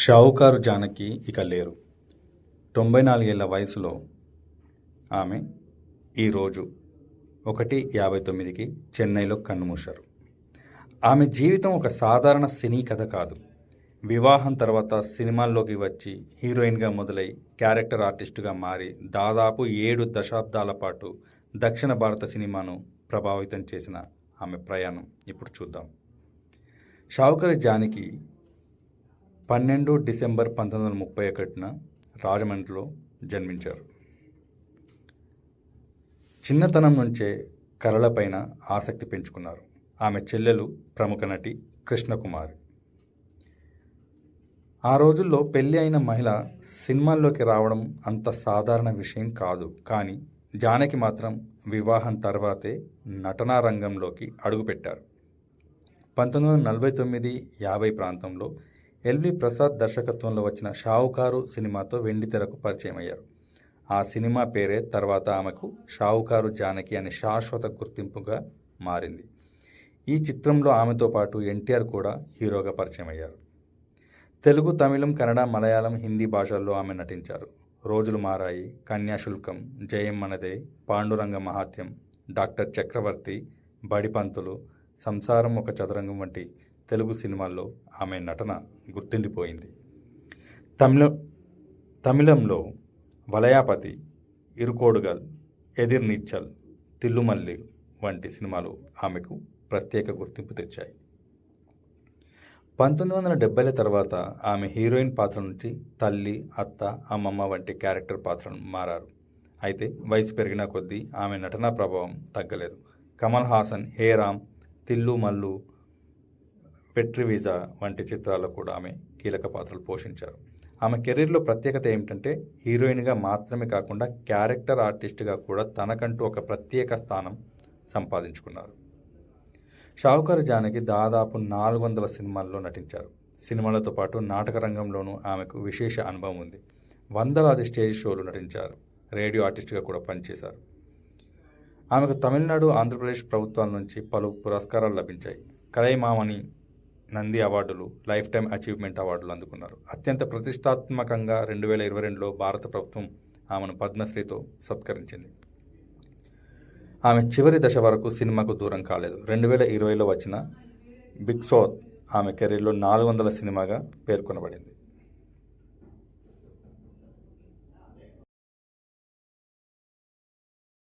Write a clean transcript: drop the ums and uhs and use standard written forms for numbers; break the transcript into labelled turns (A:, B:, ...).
A: షావుకారు జానకి ఇక లేరు. 94 ఏళ్ల వయసులో ఆమె ఈరోజు 1:59కి చెన్నైలో కన్నుమూశారు. ఆమె జీవితం ఒక సాధారణ సినీ కథ కాదు. వివాహం తర్వాత సినిమాల్లోకి వచ్చి హీరోయిన్గా మొదలై క్యారెక్టర్ ఆర్టిస్టుగా మారి దాదాపు 7 దశాబ్దాల పాటు దక్షిణ భారత సినిమాను ప్రభావితం చేసిన ఆమె ప్రయాణం ఇప్పుడు చూద్దాం. షావుకారు జానకి 12 డిసెంబర్ 1931న రాజమండ్రిలో జన్మించారు. చిన్నతనం నుంచే కళలపైన ఆసక్తి పెంచుకున్నారు. ఆమె చెల్లెలు ప్రముఖ నటి కృష్ణకుమారి. ఆ రోజుల్లో పెళ్ళి అయిన మహిళ సినిమాల్లోకి రావడం అంత సాధారణ విషయం కాదు. కానీ జానకి మాత్రం వివాహం తర్వాతే నటనా రంగంలోకి అడుగుపెట్టారు. 1949-50 ప్రాంతంలో ఎల్వి ప్రసాద్ దర్శకత్వంలో వచ్చిన షావుకారు సినిమాతో వెండితెరకు పరిచయం అయ్యారు. ఆ సినిమా పేరే తర్వాత ఆమెకు షావుకారు జానకి అనే శాశ్వత గుర్తింపుగా మారింది. ఈ చిత్రంలో ఆమెతో పాటు ఎన్టీఆర్ కూడా హీరోగా పరిచయం అయ్యారు. తెలుగు, తమిళం, కన్నడ, మలయాళం, హిందీ భాషల్లో ఆమె నటించారు. రోజులు మారాయి, కన్యాశుల్కం, జయం మనదే, పాండురంగ మహాత్యం, డాక్టర్ చక్రవర్తి, బడిపంతులు, సంసారం ఒక చదరంగం వంటి తెలుగు సినిమాల్లో ఆమె నటన గుర్తుండిపోయింది. తమిళంలో వలయాపతి, ఇరుకోడుగల్, ఎదిర్ నీచ్చల్, తిల్లుమల్లి వంటి సినిమాలు ఆమెకు ప్రత్యేక గుర్తింపు తెచ్చాయి. 1970ల తర్వాత ఆమె హీరోయిన్ పాత్ర నుంచి తల్లి, అత్త, అమ్మమ్మ వంటి క్యారెక్టర్ పాత్రను మారారు. అయితే వయసు పెరిగిన కొద్దీ ఆమె నటనా ప్రభావం తగ్గలేదు. కమల్ హాసన్, హే రామ్, తిల్లు మల్లు, వెట్రివీజా వంటి చిత్రాల్లో కూడా ఆమె కీలక పాత్రలు పోషించారు. ఆమె కెరీర్లో ప్రత్యేకత ఏమిటంటే హీరోయిన్గా మాత్రమే కాకుండా క్యారెక్టర్ ఆర్టిస్ట్గా కూడా తనకంటూ ఒక ప్రత్యేక స్థానం సంపాదించుకున్నారు. షావుకారు జానకి దాదాపు 400 సినిమాల్లో నటించారు. సినిమాలతో పాటు నాటక రంగంలోనూ ఆమెకు విశేష అనుభవం ఉంది. వందలాది స్టేజ్ షోలు నటించారు. రేడియో ఆర్టిస్ట్గా కూడా పనిచేశారు. ఆమెకు తమిళనాడు, ఆంధ్రప్రదేశ్ ప్రభుత్వాల నుంచి పలు పురస్కారాలు లభించాయి. కలైమామణి, నంది అవార్డులు, లైఫ్ టైమ్ అచీవ్మెంట్ అవార్డులు అందుకున్నారు. అత్యంత ప్రతిష్టాత్మకంగా 2022లో భారత ప్రభుత్వం ఆమెను పద్మశ్రీతో సత్కరించింది. ఆమె చివరి దశ వరకు సినిమాకు దూరం కాలేదు. 2020లో వచ్చిన బిగ్ షాట్ ఆమె కెరీర్లో 400 సినిమాగా పేర్కొనబడింది.